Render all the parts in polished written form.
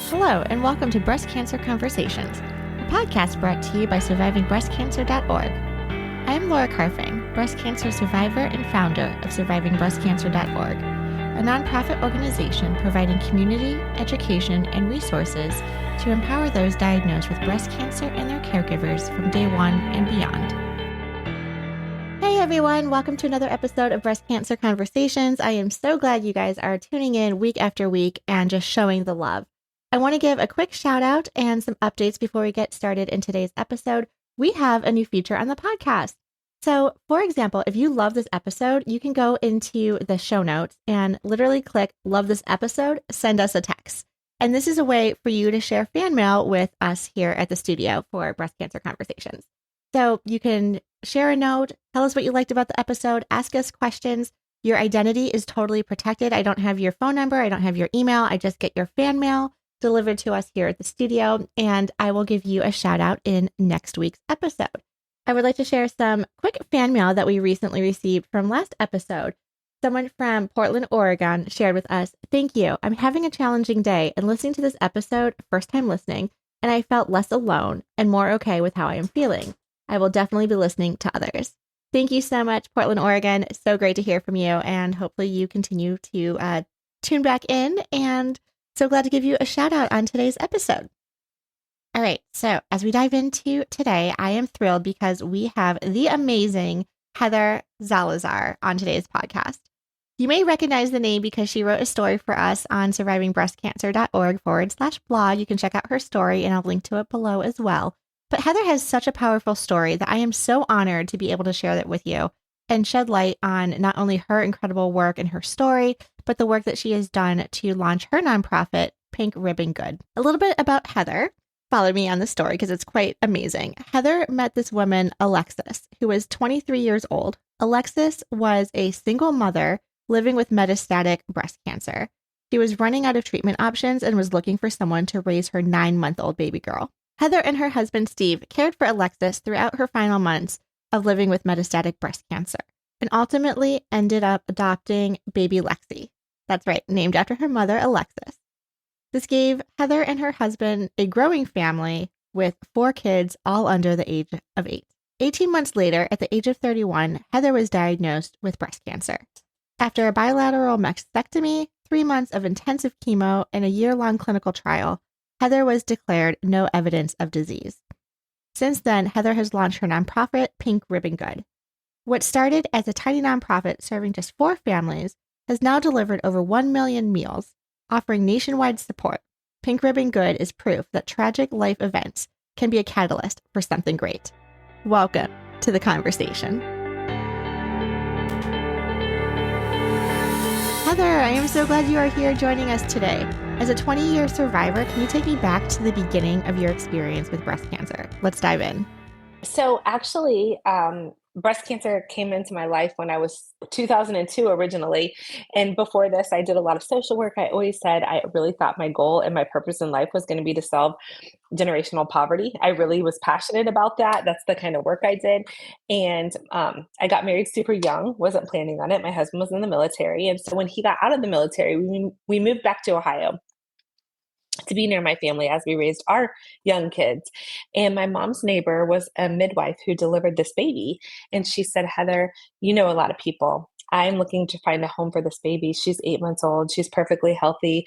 Hello, and welcome to Breast Cancer Conversations, a podcast brought to you by survivingbreastcancer.org. I am Laura Carfing, breast cancer survivor and founder of survivingbreastcancer.org, a nonprofit organization providing community, education, and resources to empower those diagnosed with breast cancer and their caregivers from day one and beyond. Hey everyone, welcome to another episode of Breast Cancer Conversations. I am so glad you guys are tuning in week after week and just showing the love. I want to give a quick shout out and some updates before we get started in today's episode. We have a new feature on the podcast. So, for example, if you love this episode, you can go into the show notes and literally click love this episode, send us a text. And this is a way for you to share fan mail with us here at the studio for Breast Cancer Conversations. So you can share a note, tell us what you liked about the episode, ask us questions. Your identity is totally protected. I don't have your phone number. I don't have your email. I just get your fan mail delivered to us here at the studio, and I will give you a shout out in next week's episode. I would like to share some quick fan mail that we recently received from last episode. Someone from Portland, Oregon shared with us, "Thank you. I'm having a challenging day and listening to this episode, first time listening, and I felt less alone and more okay with how I am feeling. I will definitely be listening to others." Thank you so much, Portland, Oregon. So great to hear from you, and hopefully you continue to tune back in, and so glad to give you a shout out on today's episode. All right, so as we dive into today, I am thrilled because we have the amazing Heather Salazar on today's podcast. You may recognize the name because she wrote a story for us on survivingbreastcancer.org/blog. You can check out her story and I'll link to it below as well. But Heather has such a powerful story that I am so honored to be able to share that with you and shed light on not only her incredible work and her story, but the work that she has done to launch her nonprofit, Pink Ribbon Good. A little bit about Heather. Follow me on the story because it's quite amazing. Heather met this woman, Alexis, who was 23 years old. Alexis was a single mother living with metastatic breast cancer. She was running out of treatment options and was looking for someone to raise her 9-month-old baby girl. Heather and her husband, Steve, cared for Alexis throughout her final months of living with metastatic breast cancer and ultimately ended up adopting baby Lexi. That's right, named after her mother, Alexis. This gave Heather and her husband a growing family with 4 kids, all under the age of 8. 18 months later, at the age of 31, Heather was diagnosed with breast cancer. After a bilateral mastectomy, 3 months of intensive chemo, and a year-long clinical trial, Heather was declared no evidence of disease. Since then, Heather has launched her nonprofit, Pink Ribbon Good. What started as a tiny nonprofit serving just 4 families has now delivered over 1 million meals, offering nationwide support. Pink Ribbon Good is proof that tragic life events can be a catalyst for something great. Welcome to the conversation. Heather, I am so glad you are here joining us today. As a 20-year survivor, can you take me back to the beginning of your experience with breast cancer? Let's dive in. So actually, breast cancer came into my life when I was 2002 originally. And before this, I did a lot of social work. I always said I really thought my goal and my purpose in life was going to be to solve generational poverty. I really was passionate about that. That's the kind of work I did. And I got married super young, wasn't planning on it. My husband was in the military. And so when he got out of the military, we moved back to Ohio to be near my family as we raised our young kids. And my mom's neighbor was a midwife who delivered this baby. And she said, "Heather, you know a lot of people. I'm looking to find a home for this baby. She's 8 months old. She's perfectly healthy.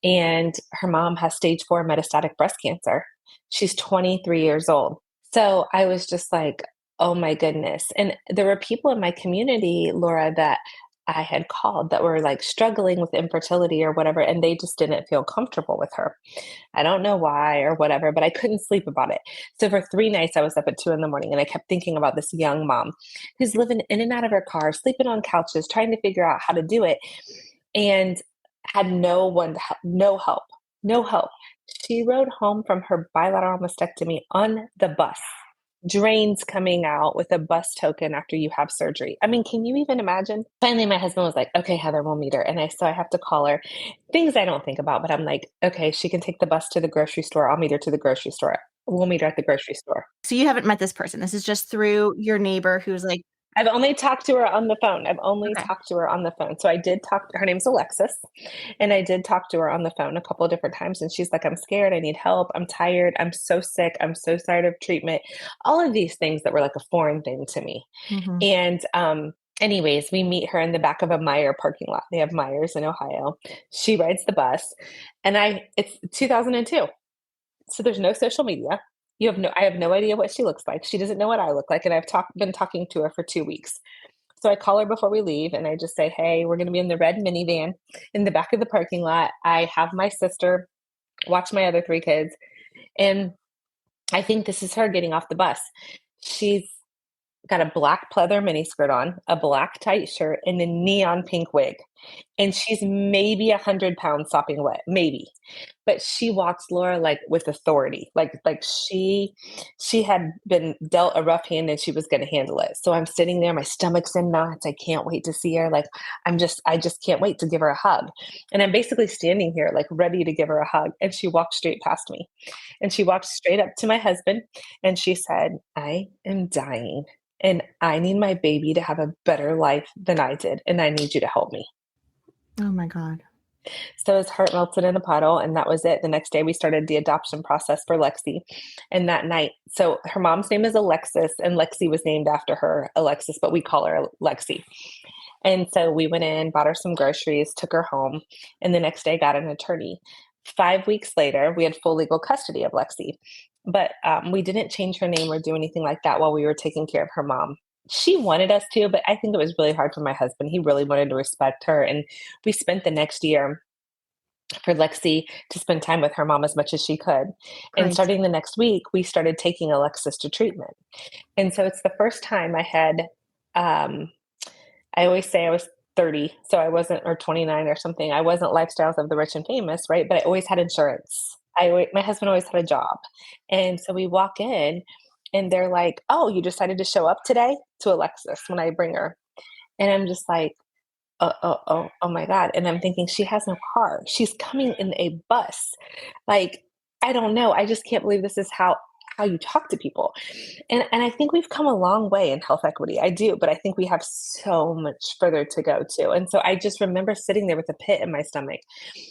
And her mom has stage 4 metastatic breast cancer. She's 23 years old." So I was just like, oh my goodness. And there were people in my community, Laura, that I had called that were like struggling with infertility or whatever, and they just didn't feel comfortable with her. I don't know why or whatever, but I couldn't sleep about it. So for 3 nights, I was up at 2 a.m. and I kept thinking about this young mom who's living in and out of her car, sleeping on couches, trying to figure out how to do it, and had no one to help, no help. She rode home from her bilateral mastectomy on the bus, drains coming out with a bus token after you have surgery. I mean, can you even imagine? Finally, my husband was like, "Okay, Heather, we'll meet her." And I have to call her. Things I don't think about, but I'm like, okay, she can take the bus to the grocery store. I'll meet her to the grocery store. We'll meet her at the grocery store. So you haven't met this person. This is just through your neighbor who's like I've only talked to her on the phone. I've only Okay. talked to her on the phone. So I did talk, her name's Alexis, and I did talk to her on the phone a couple of different times. And she's like, I'm scared. I need help. I'm tired. I'm so sick. I'm so tired of treatment. All of these things that were like a foreign thing to me. Mm-hmm. And, anyways, we meet her in the back of a Meijer parking lot. They have Meijers in Ohio. She rides the bus, and it's 2002. So there's no social media. I have no idea what she looks like. She doesn't know what I look like. And been talking to her for 2 weeks. So I call her before we leave and I just say, hey, we're going to be in the red minivan in the back of the parking lot. I have my sister watch my other three kids. And I think this is her getting off the bus. She's got a black pleather miniskirt on, a black tight shirt, and a neon pink wig. And she's maybe 100 pounds sopping wet, maybe. But she walks, Laura, like with authority. Like she had been dealt a rough hand and she was going to handle it. So I'm sitting there, my stomach's in knots. I can't wait to see her. Like I just can't wait to give her a hug. And I'm basically standing here like ready to give her a hug. And she walked straight past me. And she walked straight up to my husband and she said, I am dying. And I need my baby to have a better life than I did. And I need you to help me. Oh my God. So his heart melted in a puddle, and that was it. The next day, we started the adoption process for Lexi. And that night, so her mom's name is Alexis, and Lexi was named after her, Alexis, but we call her Lexi. And so we went in, bought her some groceries, took her home, and the next day got an attorney. 5 weeks later, we had full legal custody of Lexi, but we didn't change her name or do anything like that while we were taking care of her mom. She wanted us to, but I think it was really hard for my husband. He really wanted to respect her. And we spent the next year for Lexi to spend time with her mom as much as she could. And Great. starting the next week, we started taking Alexis to treatment. And so it's the first time I had, I always say I was 30, so I wasn't, or 29 or something. I wasn't lifestyles of the rich and famous, right? But I always had insurance. My husband always had a job. And so we walk in and they're like, oh, you decided to show up today, to Alexis when I bring her. And I'm just like, oh my God. And I'm thinking, she has no car. She's coming in a bus. Like, I don't know. I just can't believe this is how you talk to people. And I think we've come a long way in health equity. I do, but I think we have so much further to go too. And so I just remember sitting there with a pit in my stomach,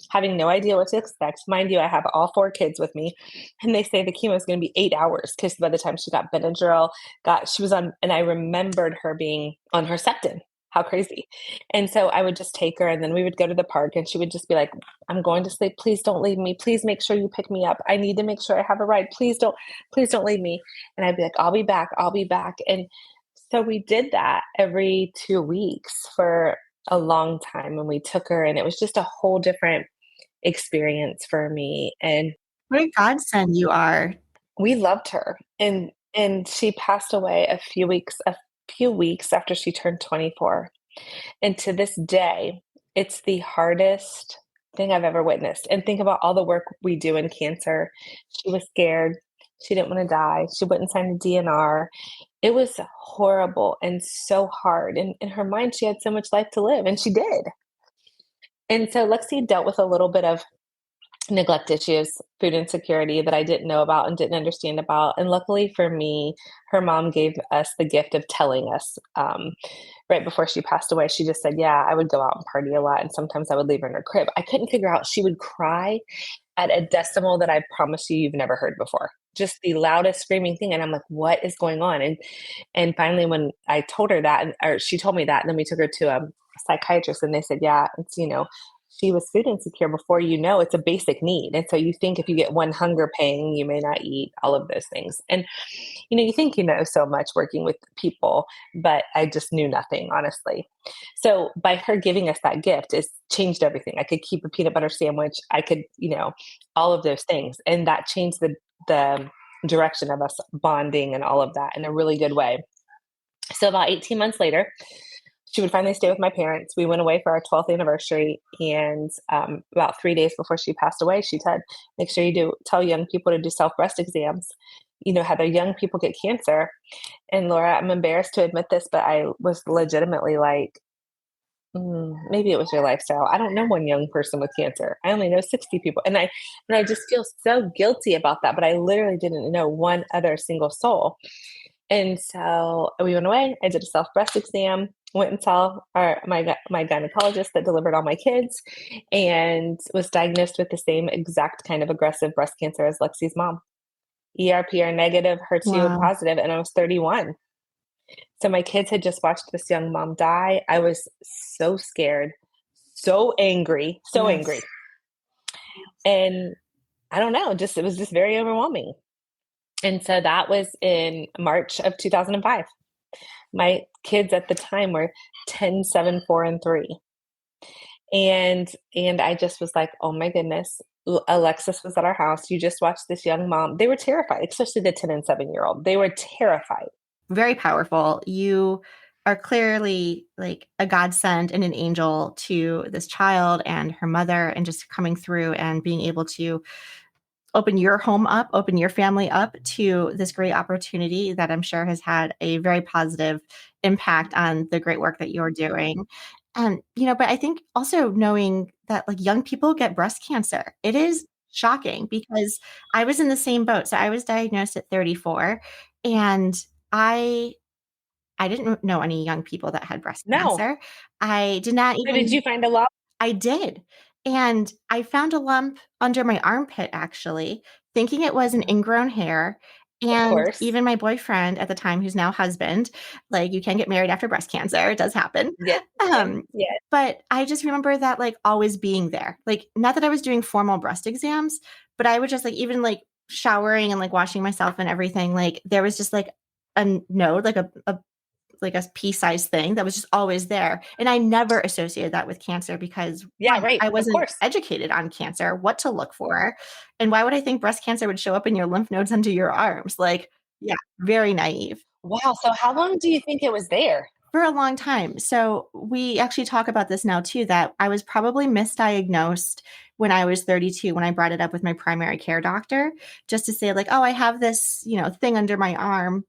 having no idea what to expect. Mind you, I have all four kids with me, and they say the chemo is going to be 8 hours because by the time she got Benadryl, she was on, and I remembered her being on Herceptin. How crazy. And so I would just take her and then we would go to the park and she would just be like, I'm going to sleep. Please don't leave me. Please make sure you pick me up. I need to make sure I have a ride. Please don't leave me. And I'd be like, I'll be back. I'll be back. And so we did that every 2 weeks for a long time. And we took her and it was just a whole different experience for me. And What a godsend you are. we loved her. And she passed away a few weeks after she turned 24. And to this day, it's the hardest thing I've ever witnessed. And think about all the work we do in cancer. She was scared. She didn't want to die. She wouldn't sign a DNR. It was horrible and so hard. And in her mind, she had so much life to live, and she did. And so Lexi dealt with a little bit of neglect issues, food insecurity that I didn't know about and didn't understand about. And luckily for me, her mom gave us the gift of telling us right before she passed away. She just said, yeah, I would go out and party a lot. And sometimes I would leave her in her crib. I couldn't figure out, she would cry at a decimal that I promise you've never heard before. Just the loudest screaming thing. And I'm like, what is going on? And finally, when I told her that, or she told me that, and then we took her to a psychiatrist and they said, yeah, it's, she was food insecure before, it's a basic need. And so you think if you get one hunger pang, you may not eat, all of those things. And, you think you know so much working with people, but I just knew nothing, honestly. So by her giving us that gift, it's changed everything. I could keep a peanut butter sandwich. I could, all of those things. And that changed the direction of us bonding and all of that in a really good way. So about 18 months later, she would finally stay with my parents. We went away for our 12th anniversary. And about 3 days before she passed away, she said, make sure you tell young people to do self-breast exams, have their young people get cancer. And Laura, I'm embarrassed to admit this, but I was legitimately like, maybe it was your lifestyle. I don't know one young person with cancer. I only know 60 people. And I just feel so guilty about that. But I literally didn't know one other single soul. And so we went away. I did a self breast exam, went and saw my gynecologist that delivered all my kids, and was diagnosed with the same exact kind of aggressive breast cancer as Lexi's mom. ERPR negative, HER2 Wow. positive, and I was 31. So my kids had just watched this young mom die. I was so scared, so angry, so angry. Yes. And I don't know, just it was just very overwhelming. And so that was in March of 2005. My kids at the time were 10, 7, 4, and 3. And I just was like, oh my goodness. Alexis was at our house. You just watched this young mom. They were terrified, especially the 10 and 7-year-old. They were terrified. Very powerful. You are clearly like a godsend and an angel to this child and her mother, and just coming through and being able to open your home up, open your family up to this great opportunity that I'm sure has had a very positive impact on the great work that you're doing. And, but I think also knowing that like young people get breast cancer, it is shocking because I was in the same boat. So I was diagnosed at 34, and I I didn't know any young people that had breast No. cancer. I did not So did even you find a lot? I did. And I found a lump under my armpit, actually, thinking it was an ingrown hair. Of And course. even my boyfriend at the time, who's now husband, like, you can get married after breast cancer. It does happen. Yes, ma'am. Um, Yes. but I just remember that, like, always being there. Like, not that I was doing formal breast exams, but I would just, like, even, like, showering and, like, washing myself and everything, like, there was just, like, a node, like a pea-sized thing that was just always there. And I never associated that with cancer because Yeah, one, right. I Of wasn't course. educated on cancer, what to look for. And why would I think breast cancer would show up in your lymph nodes under your arms? Like, yeah, very naive. Wow. So how long do you think it was there? For a long time. So we actually talk about this now too, that I was probably misdiagnosed when I was 32, when I brought it up with my primary care doctor, just to say like, oh, I have this, thing under my arm.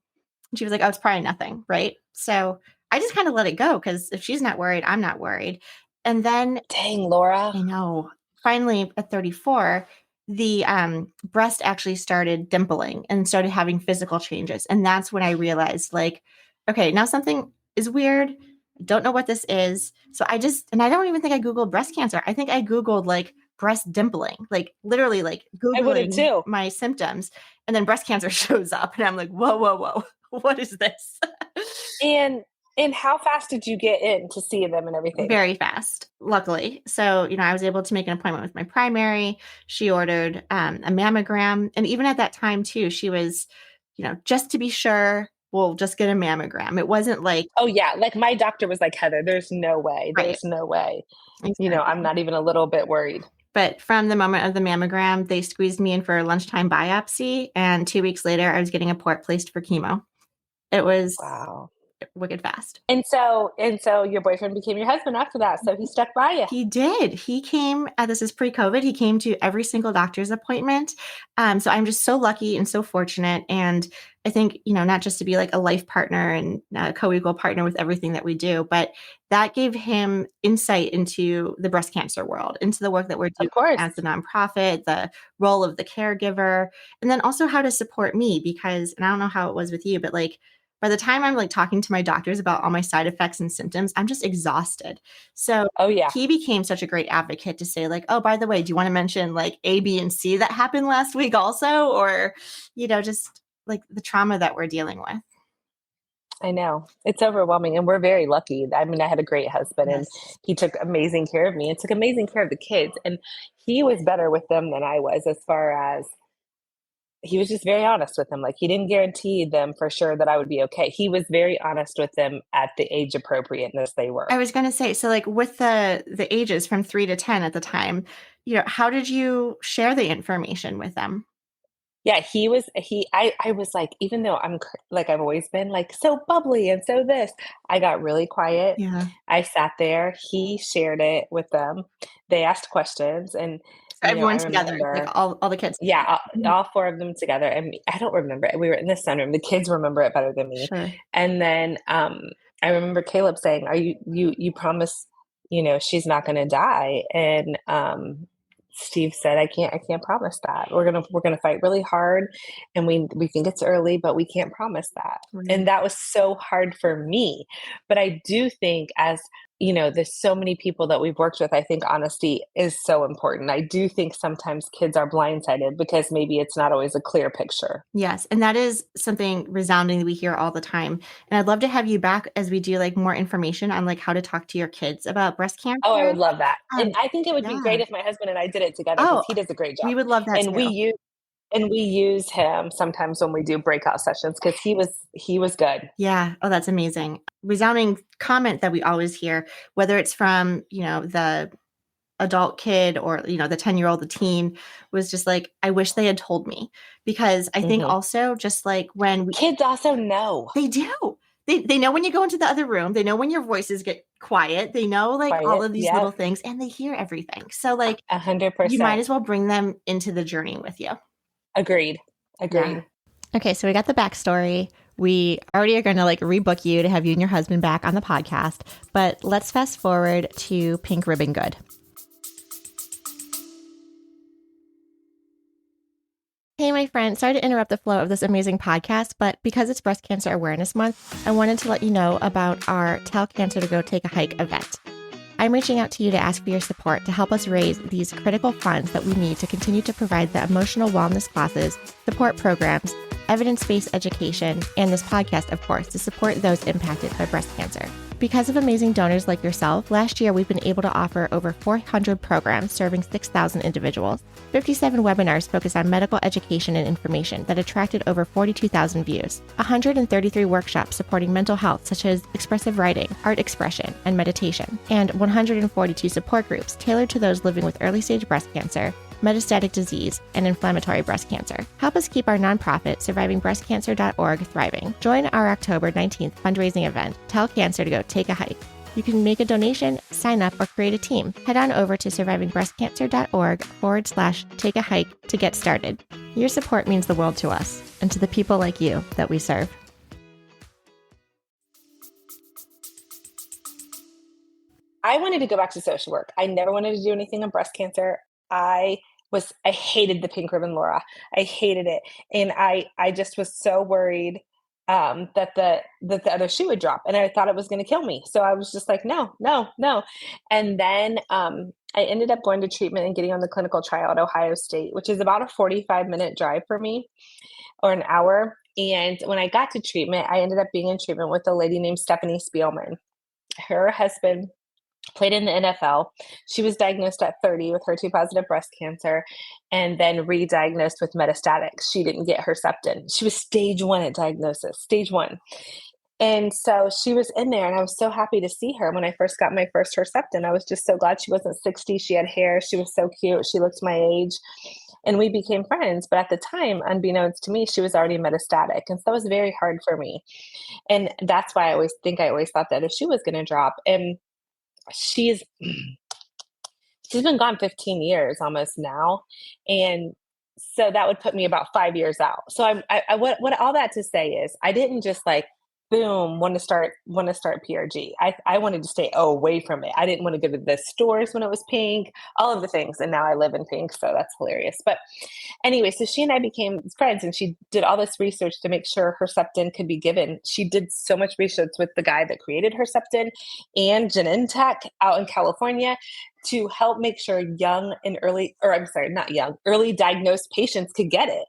And she was like, oh, it's probably nothing. Right. So I just kind of let it go because if she's not worried, I'm not worried. And then Dang, Laura. I know, finally at 34, the breast actually started dimpling and started having physical changes. And that's when I realized, like, okay, now something is weird. I don't know what this is. So and I don't even think I Googled breast cancer. I think I Googled like breast dimpling, like literally like I would have Googling too. my symptoms. And then breast cancer shows up. And I'm like, whoa, whoa, whoa. What is this? And how fast did you get in to see them and everything? Very fast, luckily. So, I was able to make an appointment with my primary. She ordered a mammogram. And even at that time, too, she was, just to be sure, we'll just get a mammogram. It wasn't like, Oh yeah, like my doctor was like, Heather, there's no way. right, There's no way. I'm exactly. not even a little bit worried. But from the moment of the mammogram, they squeezed me in for a lunchtime biopsy. And 2 weeks later, I was getting a port placed for chemo. It was Wow. wicked fast. And so your boyfriend became your husband after that. So he stuck by you. He did. He came, this is pre-COVID, he came to every single doctor's appointment. So I'm just so lucky and so fortunate. And I think, not just to be like a life partner and a co-equal partner with everything that we do, but that gave him insight into the breast cancer world, into the work that we're doing Of course. as the nonprofit, the role of the caregiver, and then also how to support me because, and I don't know how it was with you, but like, by the time I'm like talking to my doctors about all my side effects and symptoms, I'm just exhausted. So Oh yeah. he became such a great advocate to say like, oh, by the way, do you want to mention like A, B, and C that happened last week also? Or, just like the trauma that we're dealing with. I know. It's overwhelming and we're very lucky. I mean, I had a great husband and Yes. he took amazing care of me and took amazing care of the kids. And he was better with them than I was as far as he was just very honest with them. Like he didn't guarantee them for sure that I would be okay. He was very honest with them at the age appropriateness they were. I was going to say, so like with the ages from 3 to 10 at the time, how did you share the information with them? Yeah, I was like, even though like I've always been like so bubbly and so this, I got really quiet. Yeah. I sat there, he shared it with them. They asked questions and So I everyone together, like remember, all the kids. yeah, Mhm. all four of them together. And I don't remember it. We were in the sunroom. The kids remember it better than me. Sure. And then I remember Caleb saying, "Are you promise, she's not going to die?" And Steve said, I can't promise that. We're gonna fight really hard, and we think it's early, but we can't promise that. Right. And that was so hard for me. But I do think, as you know, there's so many people that we've worked with. I think honesty is so important. I do think sometimes kids are blindsided because maybe it's not always a clear picture. Yes. And that is something resounding that we hear all the time. And I'd love to have you back as we do like more information on like how to talk to your kids about breast Oh, I cancer. would love that. And Um, I think it would be yeah. great if my husband and I did it together because Oh, he does a great we job. would love that And too. we use him sometimes when we do breakout sessions because he was good. Yeah. Oh, that's amazing. Resounding comment that we always hear, whether it's from, the adult kid or, the 10-year-old, the teen, was just like, I wish they had told me. Because I think Mhm. also just like when Kids also know. they do. They know when you go into the other room. They know when your voices get quiet. They know like all Quiet. of these little Yep. things and they hear everything. So like you might 100%. as well bring them into the journey with you. Agreed. Yeah. Agreed. Okay, so we got the backstory. We already are going to like rebook you to have you and your husband back on the podcast, but let's fast forward to Pink Ribbon Good. Hey, my friend, sorry to interrupt the flow of this amazing podcast, but because it's Breast Cancer Awareness Month, I wanted to let you know about our Tell Cancer to Go Take a Hike event. I'm reaching out to you to ask for your support to help us raise these critical funds that we need to continue to provide the emotional wellness classes, support programs, evidence-based education, and this podcast, of course, to support those impacted by breast cancer. Because of amazing donors like yourself, last year we've been able to offer over 400 programs serving 6,000 individuals, 57 webinars focused on medical education and information that attracted over 42,000 views, 133 workshops supporting mental health such as expressive writing, art expression, and meditation, and 142 support groups tailored to those living with early-stage breast cancer, metastatic disease, and inflammatory breast cancer. Help us keep our nonprofit, survivingbreastcancer.org, thriving. Join our October 19th fundraising event, Tell Cancer to Go Take a Hike. You can make a donation, sign up, or create a team. Head on over to survivingbreastcancer.org/take a hike to get started. Your support means the world to us and to the people like you that we serve. I wanted to go back to social work. I never wanted to do anything on breast cancer. I hated the pink ribbon, Laura. I hated it. And I just was so worried that the other shoe would drop and I thought it was going to kill me. So I was just like, no, no, no. And then I ended up going to treatment and getting on the clinical trial at Ohio State, which is about a 45-minute drive for me or an hour. And when I got to treatment, I ended up being in treatment with a lady named Stephanie Spielman. Her husband played in the NFL. She was diagnosed at 30 with HER2 positive breast cancer and then re-diagnosed with metastatic. She didn't get Herceptin. She was stage 1 at diagnosis, stage 1. And so she was in there and I was so happy to see her when I first got my first Herceptin. I was just so glad she wasn't 60. She had hair. She was so cute. She looked my age. And we became friends. But at the time, unbeknownst to me, she was already metastatic. And so that was very hard for me. And that's why I always thought that if she was going to drop. And she's she's been gone 15 years almost now, and so that would put me about 5 years out. So what all that to say is I didn't just like boom want to start PRG. I wanted to stay away from it. I didn't want to go to the stores when it was pink, all of the things, and now I live in pink, so that's hilarious. But anyway, so she and I became friends, and she did all this research to make sure Herceptin could be given. She did so much research with the guy that created Herceptin and Genentech out in California to help make sure young and early, or I'm sorry, not young, early diagnosed patients could get it.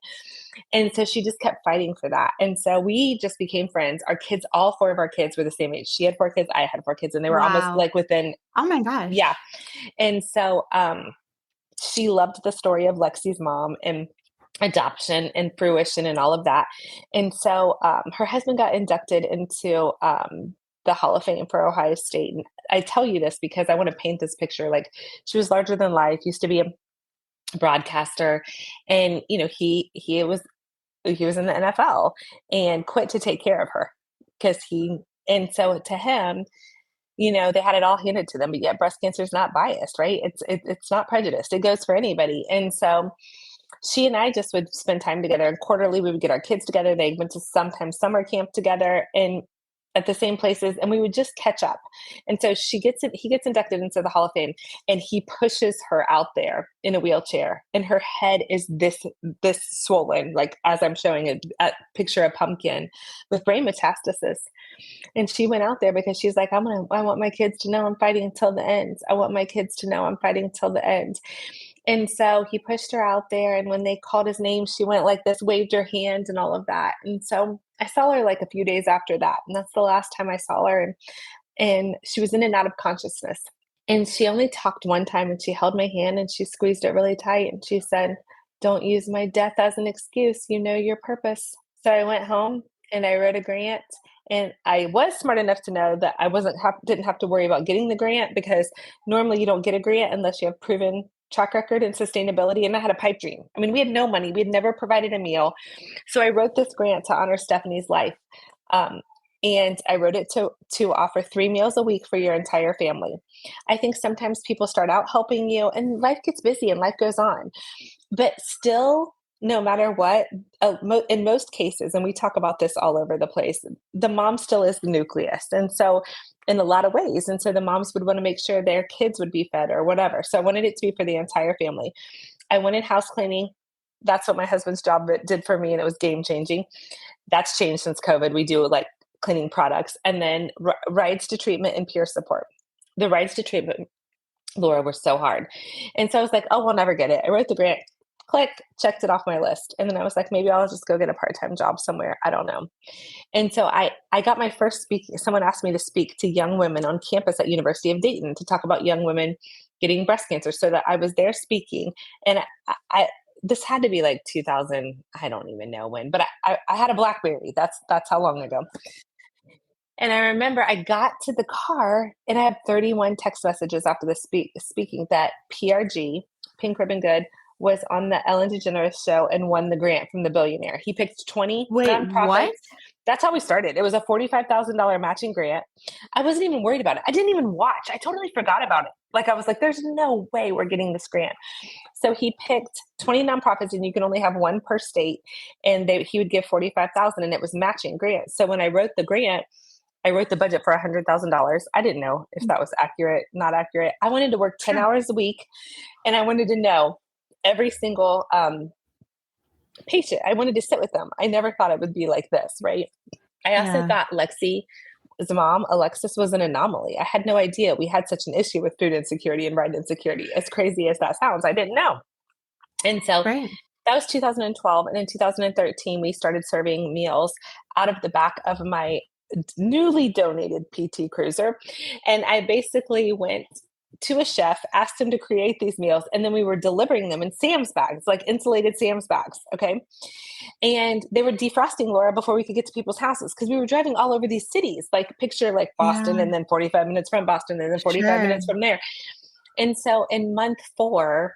And so she just kept fighting for that. And so we just became friends. Our kids, all 4 of our kids were the same age. She had 4 kids, I had 4 kids, and they were almost Wow. like within, Oh my gosh. yeah. And so she loved the story of Lexi's mom and adoption and fruition and all of that. And so her husband got inducted into the Hall of Fame for Ohio State. And I tell you this because I want to paint this picture. Like, she was larger than life, used to be a broadcaster, and you know, he was in the NFL and quit to take care of her because and so to him, you know, they had it all handed to them. But yet breast cancer is not biased, right? It's not prejudiced. It goes for anybody. And so she and I just would spend time together, and quarterly we would get our kids together. They went to sometimes summer camp together. And at the same places, and we would just catch up. And so he gets inducted into the Hall of Fame, and he pushes her out there in a wheelchair, and her head is this swollen, like as I'm showing it, picture a pumpkin with brain metastasis. And she went out there because she's like, I want my kids to know I'm fighting till the end. I want my kids to know I'm fighting till the end. And so he pushed her out there. And when they called his name, she went like this, waved her hand and all of that. And so I saw her like a few days after that. And that's the last time I saw her. And she was in and out of consciousness. And she only talked one time, and she held my hand and she squeezed it really tight. And she said, don't use my death as an excuse. You know your purpose. So I went home and I wrote a grant. And I was smart enough to know that I didn't have to worry about getting the grant, because normally you don't get a grant unless you have proven track record and sustainability. And I had a pipe dream. I mean, we had no money. We had never provided a meal. So I wrote this grant to honor Stephanie's life. And I wrote it to offer 3 meals a week for your entire family. I think sometimes people start out helping you and life gets busy and life goes on. But still, no matter what, in most cases, and we talk about this all over the place, the mom still is the nucleus. And so in a lot of ways. And so the moms would want to make sure their kids would be fed or whatever. So I wanted it to be for the entire family. I wanted house cleaning. That's what my husband's job did for me. And it was game changing. That's changed since COVID. We do like cleaning products, and then rides to treatment and peer support. The rides to treatment, Laura, were so hard. And so I was like, oh, we'll never get it. I wrote the grant, click, checked it off my list. And then I was like, maybe I'll just go get a part-time job somewhere. I don't know. And so I got my first speaking. Someone asked me to speak to young women on campus at University of Dayton to talk about young women getting breast cancer. So that I was there speaking. And I this had to be like 2000. I don't even know when, but I had a BlackBerry. That's how long ago. And I remember I got to the car and I had 31 text messages after the speaking that PRG, Pink Ribbon Good, was on the Ellen DeGeneres show and won the grant from the billionaire. He picked 20 nonprofits. What? That's how we started. It was a $45,000 matching grant. I wasn't even worried about it. I didn't even watch. I totally forgot about it. Like I was like, there's no way we're getting this grant. So he picked 20 nonprofits, and you can only have one per state. And he would give $45,000, and it was matching grants. So when I wrote the grant, I wrote the budget for $100,000. I didn't know if that was accurate, not accurate. I wanted to work 10 hours a week, and I wanted to know every single patient. I wanted to sit with them. I never thought it would be like this, right? I also thought Lexi's mom, Alexis, was an anomaly. I had no idea we had such an issue with food insecurity and ride insecurity. As crazy as that sounds, I didn't know. And so that was 2012. And in 2013, we started serving meals out of the back of my newly donated PT Cruiser. And I basically went to a chef, asked him to create these meals, and then we were delivering them in Sam's bags, like insulated Sam's bags. Okay. And they were defrosting, Laura, before we could get to people's houses, because we were driving all over these cities, like picture like Boston, and then 45 minutes from Boston, and then 45 minutes from there. And so in month 4,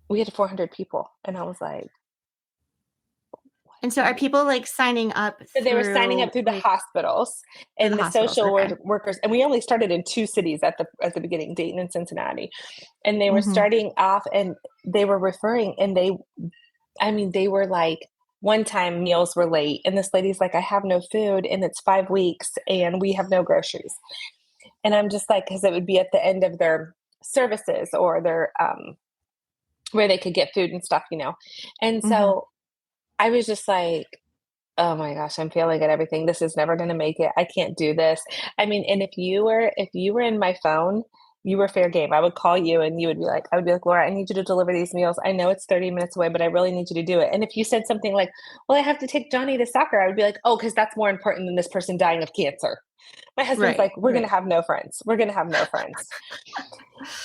we had 400 people. And I was like, and so are people like signing up? So they were signing up through the hospitals and the social workers. And we only started in 2 cities at the beginning, Dayton and Cincinnati. And they were starting off, and they were referring, and they were like, one time meals were late, and this lady's like, I have no food, and it's 5 weeks and we have no groceries. And I'm just like, because it would be at the end of their services or their, where they could get food and stuff, And so I was just like, oh my gosh, I'm failing at everything. This is never going to make it. I can't do this. I mean, and if you were in my phone, you were fair game. I would call you and I would be like, Laura, I need you to deliver these meals. I know it's 30 minutes away, but I really need you to do it. And if you said something like, well, I have to take Johnny to soccer, I would be like, oh, because that's more important than this person dying of cancer. My husband's like, we're going to have no friends. We're going to have no friends.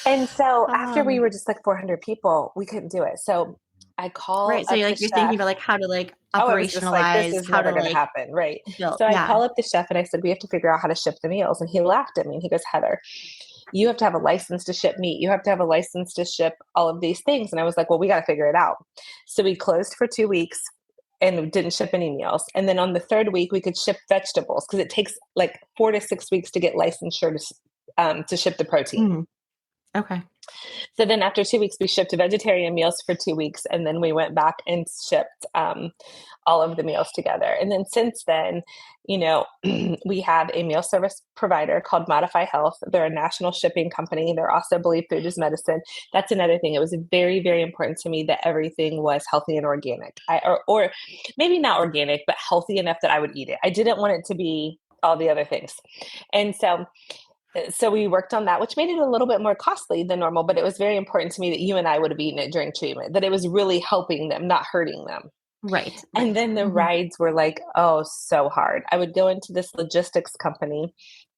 And so after we were just like 400 people, we couldn't do it. So I call so you're thinking about like how to like operationalize, this is never going to happen, right? So I call up the chef and I said, we have to figure out how to ship the meals. And he laughed at me and he goes, Heather, you have to have a license to ship meat. You have to have a license to ship all of these things. And I was like, well, we got to figure it out. So we closed for 2 weeks and didn't ship any meals. And then on the 3rd week, we could ship vegetables, because it takes like 4 to 6 weeks to get licensure to ship the protein. Okay. So then after 2 weeks, we shipped vegetarian meals for 2 weeks. And then we went back and shipped all of the meals together. And then since then, we have a meal service provider called Modify Health. They're a national shipping company. They're also believe food is medicine. That's another thing. It was very, very important to me that everything was healthy and organic. Or maybe not organic, but healthy enough that I would eat it. I didn't want it to be all the other things. And so we worked on that, which made it a little bit more costly than normal, but it was very important to me that you and I would have eaten it during treatment, that it was really helping them, not hurting them. Right. And Right. then the Hmm. rides were like, oh, so hard. I would go into this logistics company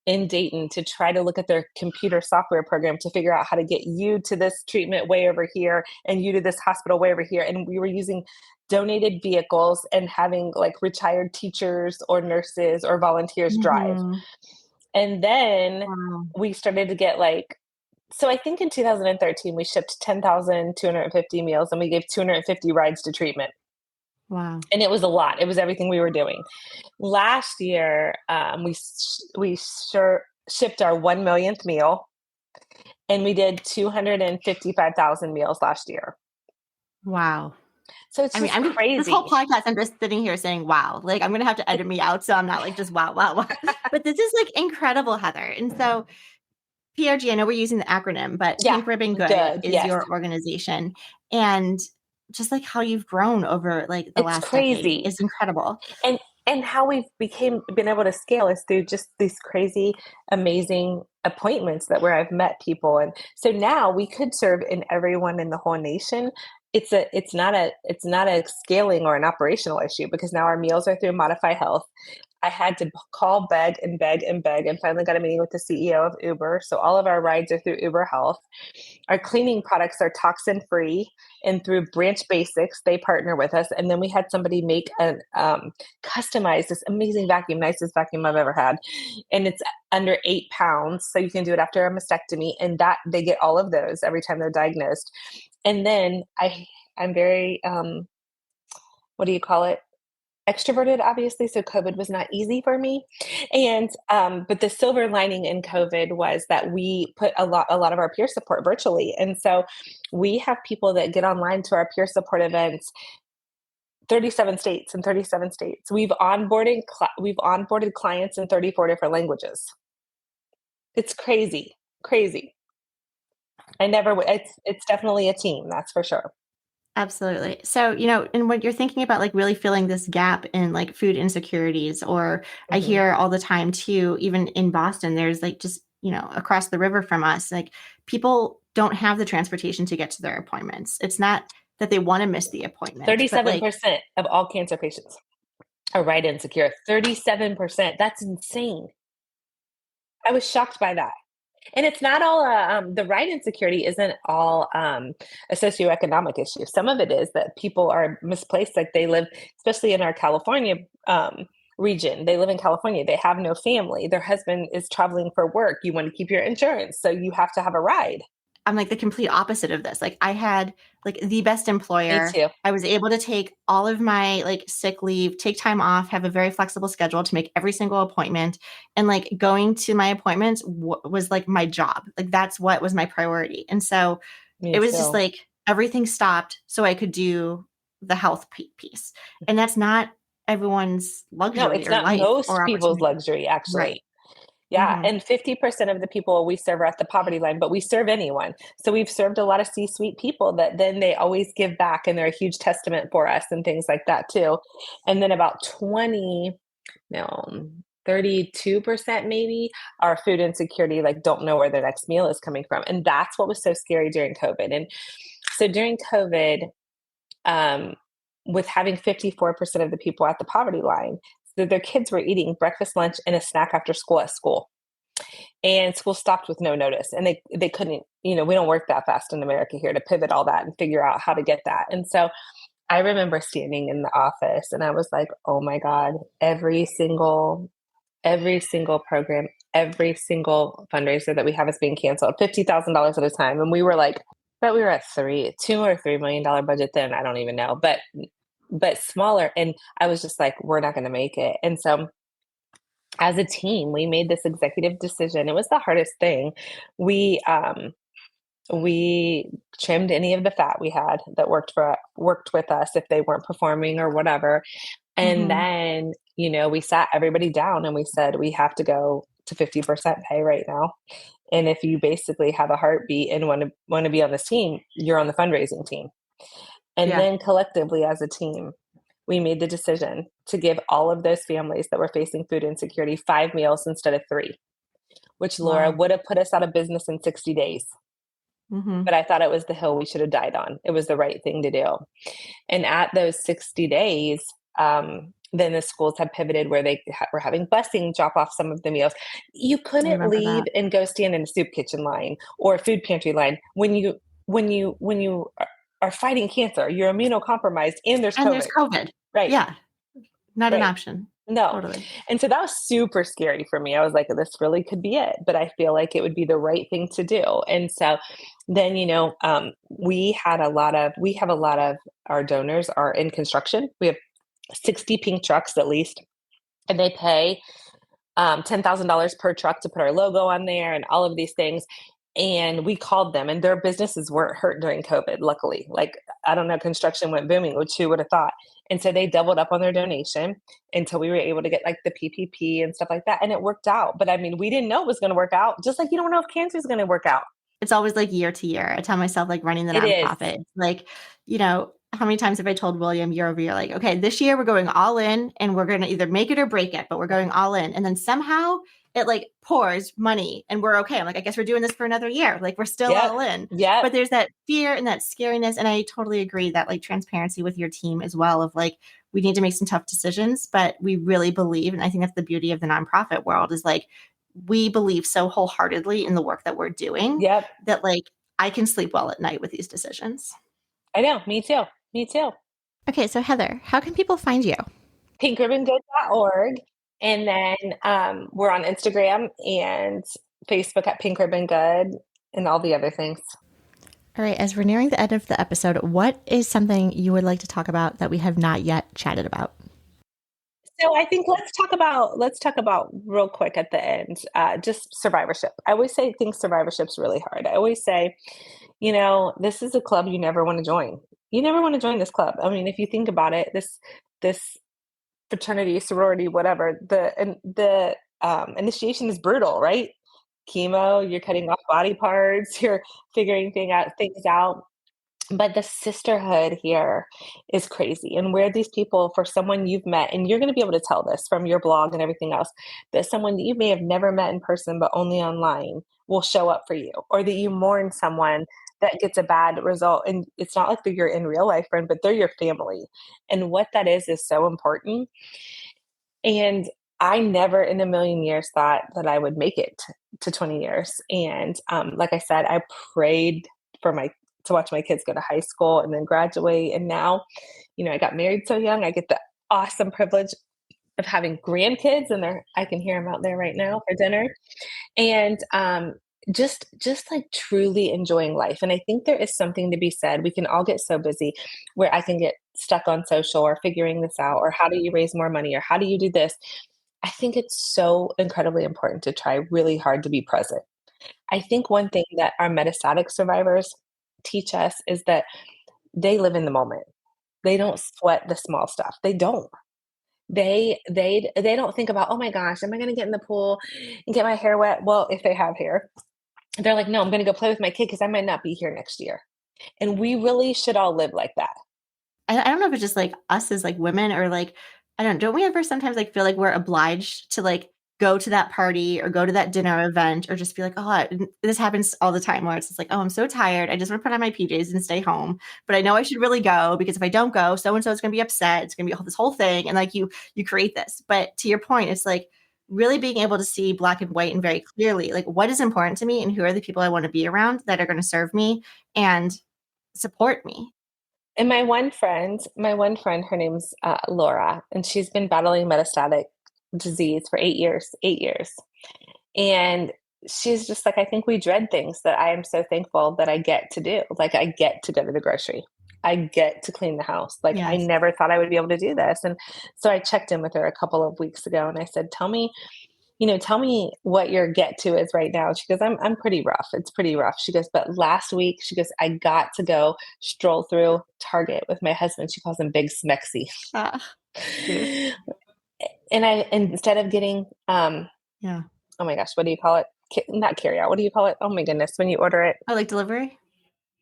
in Dayton to try to look at their computer software program to figure out how to get you to this treatment way over here and you to this hospital way over here. And we were using donated vehicles and having like retired teachers or nurses or volunteers drive. Hmm. And then Wow. we started to get so I think in 2013, we shipped 10,250 meals and we gave 250 rides to treatment. Wow. And it was a lot. It was everything we were doing. Last year, we shipped our 1 millionth meal and we did 255,000 meals last year. Wow. So it's I mean, just this whole crazy. podcast, I'm just sitting here saying, wow, like I'm going to have to edit me out. So I'm not like just wow, wow, wow. But this is like incredible, Heather. And so PRG, I know we're using the acronym, but Yeah, Pink Ribbon Good good. is Yes. your organization. And just like how you've grown over like the It's last decade crazy. is incredible. And how we've been able to scale is through just these crazy amazing appointments where I've met people. And so now we could serve in everyone in the whole nation. It's not a scaling or an operational issue because now our meals are through Modify Health. I had to call, beg and beg and beg, and finally got a meeting with the CEO of Uber. So all of our rides are through Uber Health. Our cleaning products are toxin free, and through Branch Basics, they partner with us. And then we had somebody make and customize this amazing vacuum, nicest vacuum I've ever had, and it's under 8 pounds, so you can do it after a mastectomy, and that they get all of those every time they're diagnosed. And then I'm very what do you call it? Extroverted, obviously, so COVID was not easy for me. And but the silver lining in COVID was that we put a lot of our peer support virtually. And so we have people that get online to our peer support events 37 states and 37 states. We've onboarded clients in 34 different languages. It's crazy. Crazy. It's definitely a team, that's for sure. Absolutely. So, and when you're thinking about like really filling this gap in like food insecurities, or I Mhm. hear all the time too, even in Boston, there's like just, across the river from us, like people don't have the transportation to get to their appointments. It's not that they want to miss the appointment, but like, 37% of all cancer patients are right insecure. 37%. That's insane. I was shocked by that. And it's not all the right insecurity isn't all a socioeconomic issue. Some of it is that people are misplaced, like they live, especially in our California region. They live in California. They have no family. Their husband is traveling for work. You want to keep your insurance, so you have to have a ride. I'm like the complete opposite of this. Like I had like the best Me employer. too. I was able to take all of my like sick leave, take time off, have a very flexible schedule to make every single appointment. And like going to my appointments was like my job. Like that's what was my priority. And so Me it was just too. like everything stopped so I could do the health piece. And that's not everyone's No, luxury it's or not life most or people's opportunity. luxury, Right. actually. Yeah, Hmm. and 50% of the people we serve are at the poverty line, but we serve anyone. So we've served a lot of C-suite people that then they always give back and they're a huge testament for us and things like that too. And then about 20, no, 32% maybe are food insecurity, like don't know where their next meal is coming from. And that's what was so scary during COVID. And so during COVID, um, with having 54% of the people at the poverty line, so their kids were eating breakfast, lunch, and a snack after school at school, and school stopped with no notice, and they couldn't, we don't work that fast in America here to pivot all that and figure out how to get that. And so I remember standing in the office and I was like, oh my god, every single program, every single fundraiser that we have is being canceled, $50,000 at a time. And we were like, but we were at $2 or $3 million budget then, I don't even know, but smaller. And I was just like, we're not going to make it. And so as a team, we made this executive decision. It was the hardest thing. We We trimmed any of the fat we had that worked with us if they weren't performing or whatever. And Mm-hmm. then, we sat everybody down and we said, we have to go to 50% pay right now. And if you basically have a heartbeat and want to be on this team, you're on the fundraising team. And Yeah. then collectively as a team, we made the decision to give all of those families that were facing food insecurity 5 meals instead of 3, which Laura Wow. would have put us out of business in 60 days. Mm-hmm. But I thought it was the hill we should have died on. It was the right thing to do. And at those 60 days, then the schools have pivoted where they were having busing drop off some of the meals. You I couldn't remember leave that. and go stand in a soup kitchen line or a food pantry line when you are fighting cancer. You're immunocompromised and there's And there's COVID. COVID. Right, Yeah. Not an right. option. No. Totally. And so that was super scary for me. I was like, this really could be it, but I feel like it would be the right thing to do. And so then, we have a lot of our donors are in construction. We have 60 pink trucks at least, and they pay $10,000 per truck to put our logo on there and all of these things. And we called them, and their businesses weren't hurt during COVID, luckily. Like, I don't know, construction went booming, which who would have thought? And so they doubled up on their donation until we were able to get like the PPP and stuff like that. And it worked out. But I mean, we didn't know it was going to work out, just like you don't know if cancer is going to work out. It's always like year to year. I tell myself like running the It is. nonprofit, like, how many times have I told William year over year, like, okay, this year we're going all in and we're going to either make it or break it, but we're going all in. And then somehow it like pours money and we're okay. I'm like, I guess we're doing this for another year. Like we're still Yep. all in. Yep. But there's that fear and that scariness. And I totally agree that like transparency with your team as well of like, we need to make some tough decisions, but we really believe, and I think that's the beauty of the nonprofit world is like, we believe so wholeheartedly in the work that we're doing Yep. that like I can sleep well at night with these decisions. I know. Me too. Me too. Okay, so Heather, how can people find you? pinkribbongood.org. And then we're on Instagram and Facebook at Pink Ribbon Good and all the other things. All right, as we're nearing the end of the episode, what is something you would like to talk about that we have not yet chatted about? So I think let's talk about real quick at the end, just survivorship. I always say think survivorship's really hard. I always say, this is a club you never want to join. You never want to join this club. I mean, if you think about it, this fraternity, sorority, whatever, the initiation is brutal, right? Chemo, you're cutting off body parts, you're figuring things out. But the sisterhood here is crazy. And where these people, for someone you've met, and you're going to be able to tell this from your blog and everything else, that someone that you may have never met in person, but only online will show up for you, or that you mourn someone that gets a bad result. And it's not like they're your in real life friend, but they're your family. And what that is so important. And I never in a million years thought that I would make it to 20 years. And like I said, I prayed to watch my kids go to high school and then graduate. And now, I got married so young. I get the awesome privilege of having grandkids, and I can hear them out there right now for dinner. And just like truly enjoying life. And I think there is something to be said. We can all get so busy where I can get stuck on social or figuring this out, or how do you raise more money, or how do you do this? I think it's so incredibly important to try really hard to be present. I think one thing that our metastatic survivors teach us is that they live in the moment. They don't sweat the small stuff. They don't. They don't think about, oh my gosh, am I going to get in the pool and get my hair wet? Well, if they have hair, they're like, no, I'm going to go play with my kid because I might not be here next year. And we really should all live like that. I don't know if it's just like us as like women or like, don't we ever sometimes like feel like we're obliged to like go to that party or go to that dinner event or just be like, oh, this happens all the time where it's just like, oh, I'm so tired. I just want to put on my PJs and stay home. But I know I should really go because if I don't go, so-and-so is going to be upset. It's going to be this whole thing. And like you create this. But to your point, it's like really being able to see black and white and very clearly, like what is important to me and who are the people I want to be around that are going to serve me and support me. And my one friend, her name's Laura, and she's been battling metastatic disease for 8 years. And she's just like, I think we dread things that I am so thankful that I get to do. Like I get to go to the grocery. I get to clean the house. Like I Yes. never thought I would be able to do this. And so I checked in with her a couple of weeks ago and I said, tell me tell me what your get to is right now. She goes, I'm pretty rough. It's pretty rough. She goes, but last week, she goes, I got to go stroll through Target with my husband. She calls him Big Smexy. Ah, cute. And instead of getting, Yeah. oh my gosh, what do you call it? Not carry out. What do you call it? Oh my goodness. When you order it. Oh, like delivery?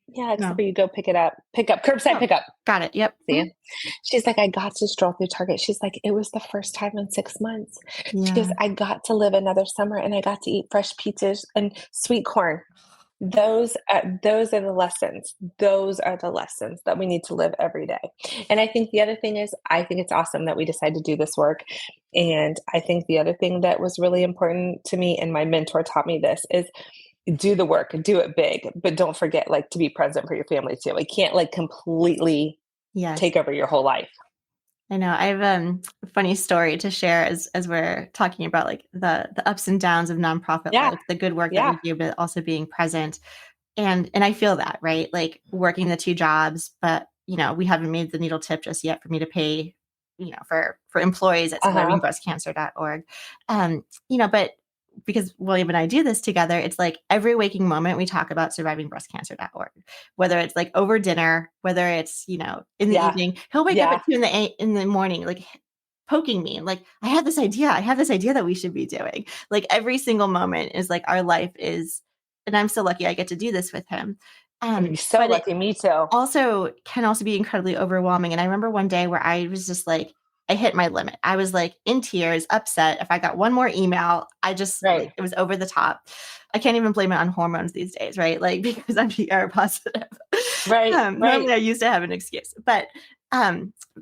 Yeah, except No. for you go pick up, curbside pickup. Got it. Yep. See? She's like, I got to stroll through Target. She's like, it was the first time in 6 months. She goes, Yeah. I got to live another summer and I got to eat fresh peaches and sweet corn. Those are the lessons. Those are the lessons that we need to live every day. And I think the other thing is, I think it's awesome that we decided to do this work. And I think the other thing that was really important to me, and my mentor taught me this, is do the work and do it big, but don't forget like to be present for your family too. It can't like completely Yes. take over your whole life. I know. I have a funny story to share as we're talking about like the ups and downs of nonprofit life, the good work that we do, but also being present. And I feel that, right? Like working the 2 jobs, but we haven't made the needle tip just yet for me to pay, for employees at survivingbreastcancer.org. But because William and I do this together, it's like every waking moment we talk about survivingbreastcancer.org, whether it's like over dinner, whether it's, in the evening, he'll wake up at 2 in the morning, like poking me like, I have this idea that we should be doing. Like every single moment is like our life is, and I'm so lucky I get to do this with him. You're so but lucky. Me too. Also can also be incredibly overwhelming. And I remember one day where I was just like, I hit my limit. I was like in tears, upset. If I got one more email, I just, like, it was over the top. I can't even blame it on hormones these days, right? Like, because I'm PR positive. Right. Normally I used to have an excuse, but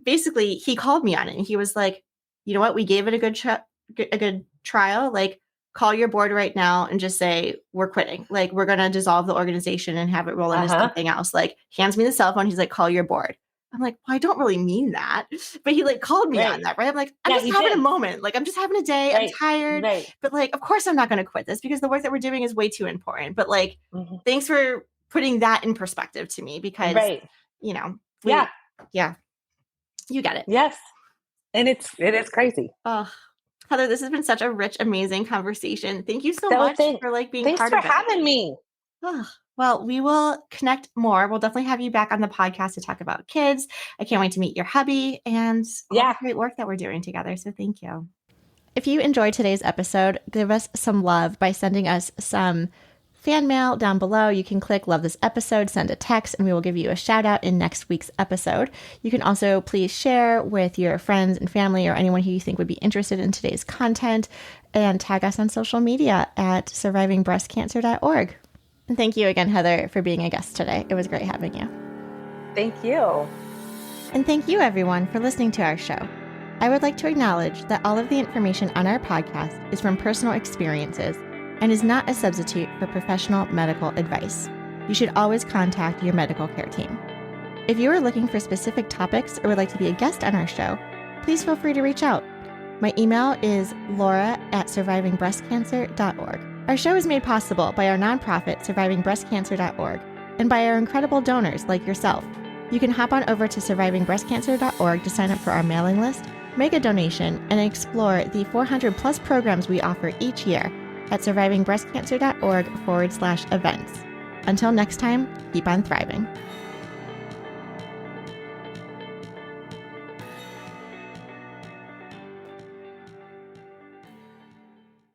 basically he called me on it and he was like, you know what? We gave it a good trial. Like, call your board right now and just say, we're quitting. Like, we're going to dissolve the organization and have it roll into something else. Like, hands me the cell phone. He's like, call your board. I'm like, well, I don't really mean that. But he like called me on that, right? I'm like, I'm just having a moment. Like, I'm just having a day. I'm tired. But like, of course I'm not going to quit this because the work that we're doing is way too important. But like, thanks for putting that in perspective to me because, you get it. Yes. And it is crazy. Oh, Heather, this has been such a rich, amazing conversation. Thank you so much for like being part of it. Thanks for having me. Oh, well, we will connect more. We'll definitely have you back on the podcast to talk about kids. I can't wait to meet your hubby and all the great work that we're doing together. So thank you. If you enjoyed today's episode, give us some love by sending us some fan mail down below. You can click love this episode, send a text, and we will give you a shout out in next week's episode. You can also please share with your friends and family or anyone who you think would be interested in today's content and tag us on social media at survivingbreastcancer.org. And thank you again, Heather, for being a guest today. It was great having you. Thank you. And thank you, everyone, for listening to our show. I would like to acknowledge that all of the information on our podcast is from personal experiences and is not a substitute for professional medical advice. You should always contact your medical care team. If you are looking for specific topics or would like to be a guest on our show, please feel free to reach out. My email is laura@survivingbreastcancer.org. Our show is made possible by our nonprofit, survivingbreastcancer.org, and by our incredible donors like yourself. You can hop on over to survivingbreastcancer.org to sign up for our mailing list, make a donation, and explore the 400 plus programs we offer each year at survivingbreastcancer.org/events. Until next time, keep on thriving.